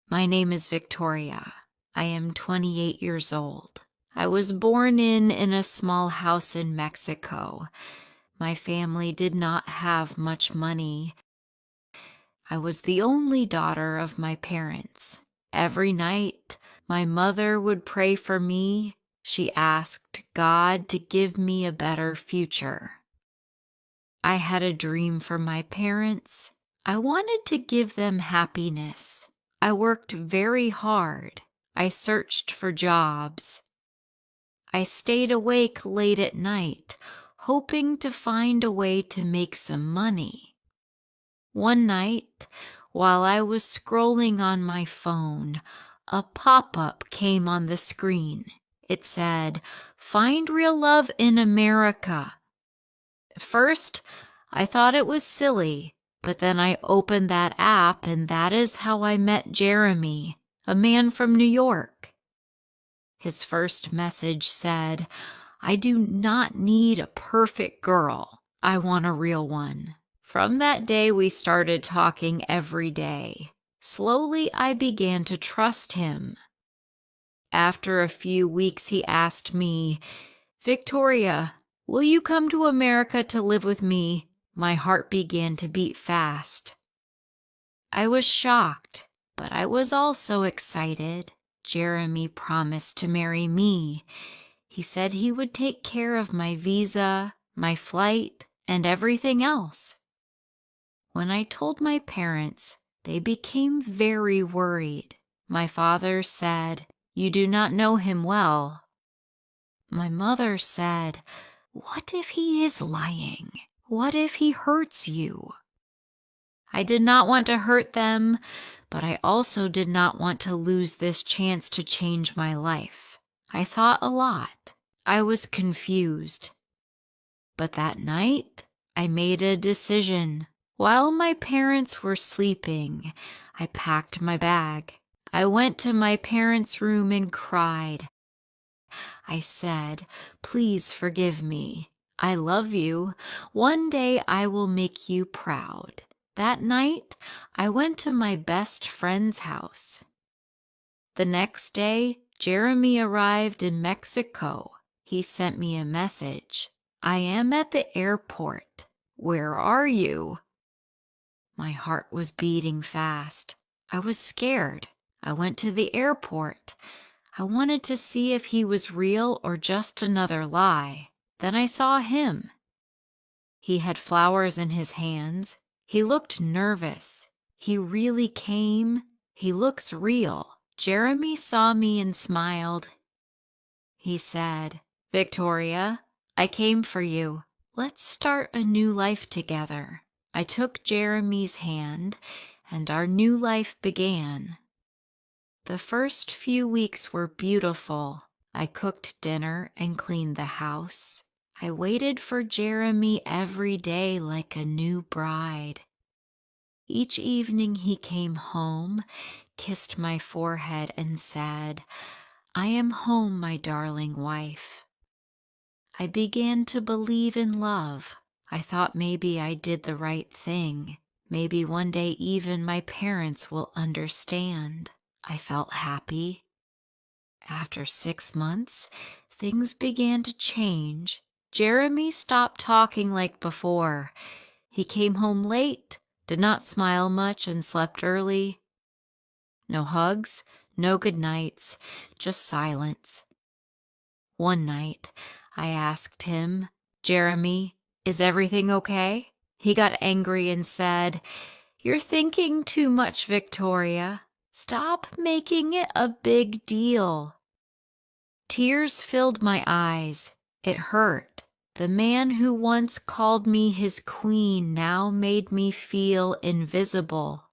My name is Victoria. I am 28 years old. I was born in a small house in Mexico. My family did not have much money. I was the only daughter of my parents. Every night, my mother would pray for me. She asked God to give me a better future. I had a dream for my parents. I wanted to give them happiness. I worked very hard. I searched for jobs. I stayed awake late at night, hoping to find a way to make some money. One night, while I was scrolling on my phone, a pop-up came on the screen. It said, "Find real love in America." At first, I thought it was silly, but then I opened that app and that is how I met Jeremy, a man from New York. His first message said, "I do not need a perfect girl. I want a real one." From that day, we started talking every day. Slowly, I began to trust him. After a few weeks, he asked me, "Victoria, will you come to America to live with me?" My heart began to beat fast. I was shocked, but I was also excited. Jeremy promised to marry me. He said he would take care of my visa, my flight, and everything else. When I told my parents, they became very worried. My father said, "You do not know him well." My mother said, "What if he is lying? What if he hurts you?" I did not want to hurt them, but I also did not want to lose this chance to change my life. I thought a lot. I was confused. But that night, I made a decision. While my parents were sleeping, I packed my bag. I went to my parents' room and cried. I said, "Please forgive me. I love you. One day I will make you proud." That night, I went to my best friend's house. The next day, Jeremy arrived in Mexico. He sent me a message. "I am at the airport. Where are you?" My heart was beating fast. I was scared. I went to the airport. I wanted to see if he was real or just another lie. Then I saw him. He had flowers in his hands. He looked nervous. He really came. He looks real. Jeremy saw me and smiled. He said, "Victoria, I came for you. Let's start a new life together." I took Jeremy's hand, and our new life began. The first few weeks were beautiful. I cooked dinner and cleaned the house. I waited for Jeremy every day like a new bride. Each evening he came home, kissed my forehead, and said, "I am home, my darling wife." I began to believe in love. I thought maybe I did the right thing. Maybe one day even my parents will understand. I felt happy. After 6 months, things began to change. Jeremy stopped talking like before. He came home late, did not smile much, and slept early. No hugs, no good nights, just silence. One night, I asked him, "Jeremy, is everything okay?" He got angry and said, "You're thinking too much, Victoria. Stop making it a big deal." Tears filled my eyes. It hurt. The man who once called me his queen now made me feel invisible.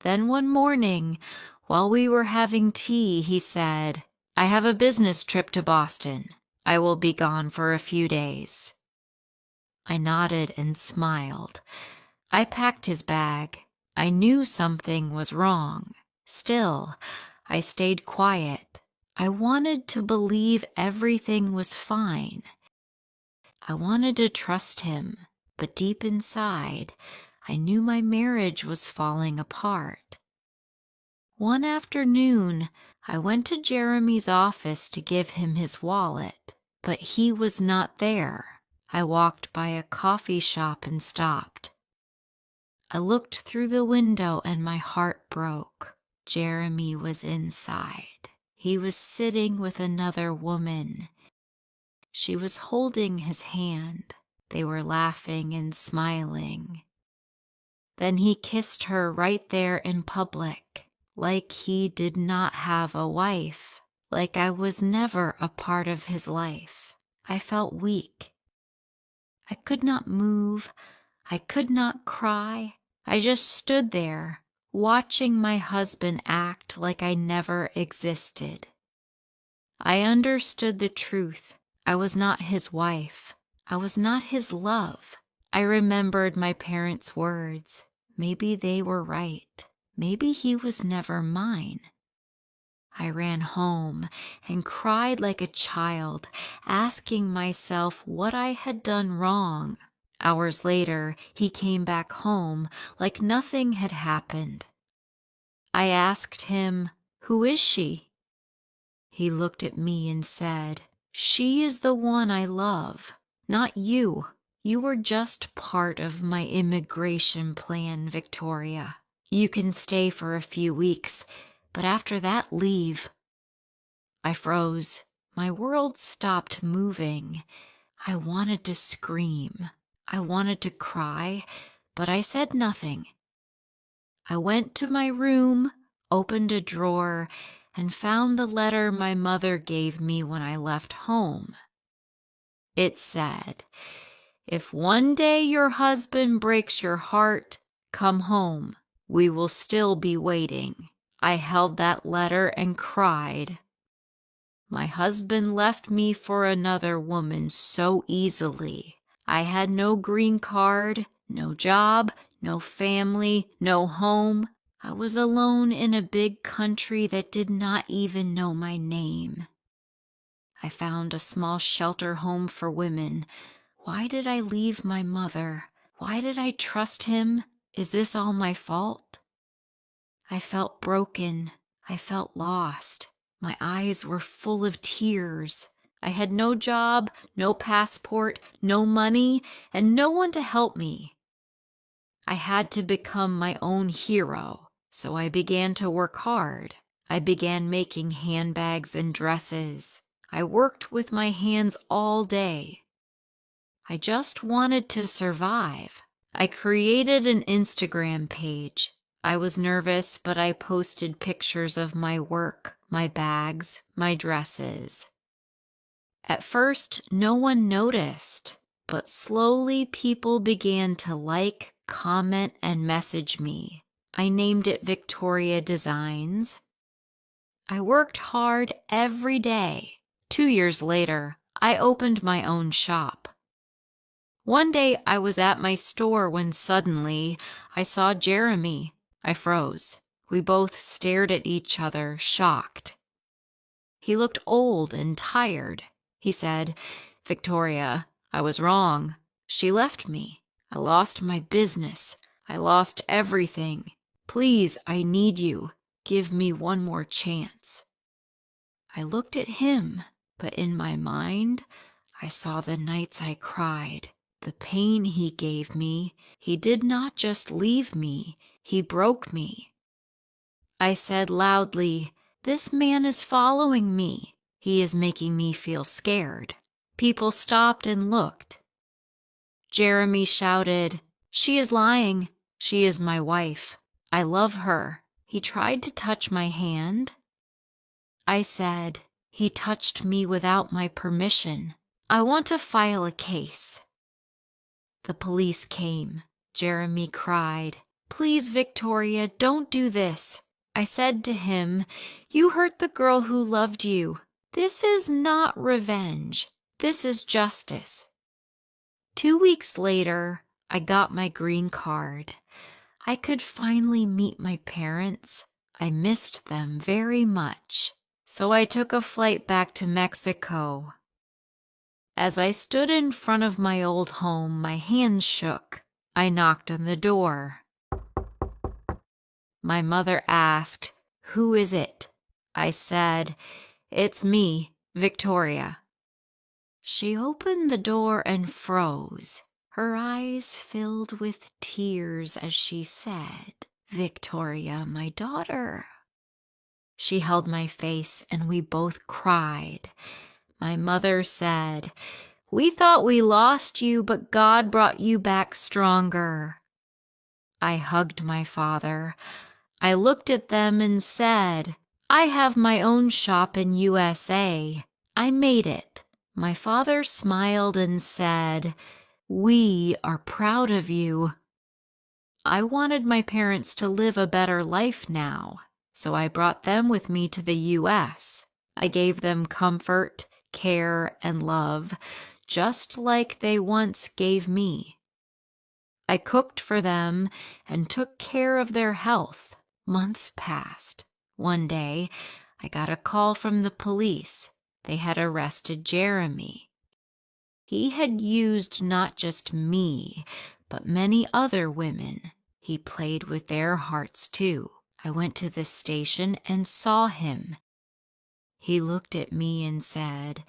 Then one morning, while we were having tea, he said, "I have a business trip to Boston. I will be gone for a few days." I nodded and smiled. I packed his bag. I knew something was wrong. Still, I stayed quiet. I wanted to believe everything was fine. I wanted to trust him, but deep inside, I knew my marriage was falling apart. One afternoon, I went to Jeremy's office to give him his wallet, but he was not there. I walked by a coffee shop and stopped. I looked through the window and my heart broke. Jeremy was inside. He was sitting with another woman. She was holding his hand. They were laughing and smiling. Then he kissed her right there in public, like he did not have a wife, like I was never a part of his life. I felt weak. I could not move. I could not cry. I just stood there, watching my husband act like I never existed. I understood the truth. I was not his wife. I was not his love. I remembered my parents' words. Maybe they were right. Maybe he was never mine. I ran home and cried like a child, asking myself what I had done wrong. Hours later, he came back home like nothing had happened. I asked him, "Who is she?" He looked at me and said, "She is the one I love, not you. You were just part of my immigration plan, Victoria. You can stay for a few weeks, but after that, leave." I froze. My world stopped moving. I wanted to scream. I wanted to cry, but I said nothing. I went to my room, opened a drawer, and found the letter my mother gave me when I left home. It said, "If one day your husband breaks your heart, come home. We will still be waiting." I held that letter and cried. My husband left me for another woman so easily. I had no green card, no job, no family, no home. I was alone in a big country that did not even know my name. I found a small shelter home for women. Why did I leave my mother? Why did I trust him? Is this all my fault? I felt broken. I felt lost. My eyes were full of tears. I had no job, no passport, no money, and no one to help me. I had to become my own hero, so I began to work hard. I began making handbags and dresses. I worked with my hands all day. I just wanted to survive. I created an Instagram page. I was nervous, but I posted pictures of my work, my bags, my dresses. At first, no one noticed, but slowly people began to like, comment, and message me. I named it Victoria Designs. I worked hard every day. 2 years later, I opened my own shop. One day I was at my store when suddenly I saw Jeremy. I froze. We both stared at each other, shocked. He looked old and tired. He said, "Victoria, I was wrong. She left me. I lost my business. I lost everything. Please, I need you. Give me one more chance." I looked at him, but in my mind, I saw the nights I cried, the pain he gave me. He did not just leave me, he broke me. I said loudly, "This man is following me. He is making me feel scared." People stopped and looked. Jeremy shouted, "She is lying. She is my wife. I love her." He tried to touch my hand. I said, "He touched me without my permission. I want to file a case." The police came. Jeremy cried, "Please, Victoria, don't do this." I said to him, "You hurt the girl who loved you. This is not revenge. This is justice." 2 weeks later, I got my green card. I could finally meet my parents. I missed them very much. So I took a flight back to Mexico. As I stood in front of my old home, my hands shook. I knocked on the door. My mother asked, "Who is it?" I said. "It's me, Victoria." She opened the door and froze. Her eyes filled with tears as she said, "Victoria, my daughter." She held my face and we both cried. My mother said, "We thought we lost you, but God brought you back stronger." I hugged my father. I looked at them and said, "I have my own shop in USA. I made it." My father smiled and said, "We are proud of you." I wanted my parents to live a better life now, so I brought them with me to the US. I gave them comfort, care, and love, just like they once gave me. I cooked for them and took care of their health. Months passed. One day, I got a call from the police. They had arrested Jeremy. He had used not just me, but many other women. He played with their hearts too. I went to the station and saw him. He looked at me and said,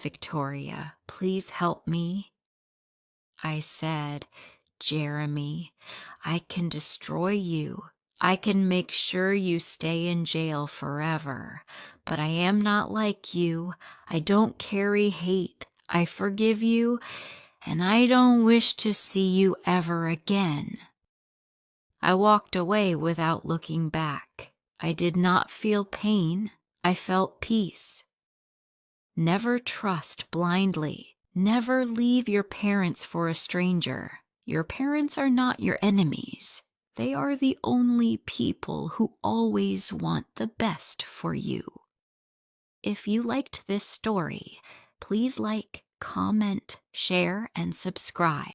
"Victoria, please help me." I said, "Jeremy, I can destroy you. I can make sure you stay in jail forever. But I am not like you. I don't carry hate. I forgive you, and I don't wish to see you ever again." I walked away without looking back. I did not feel pain. I felt peace. Never trust blindly. Never leave your parents for a stranger. Your parents are not your enemies. They are the only people who always want the best for you. If you liked this story, please like, comment, share, and subscribe.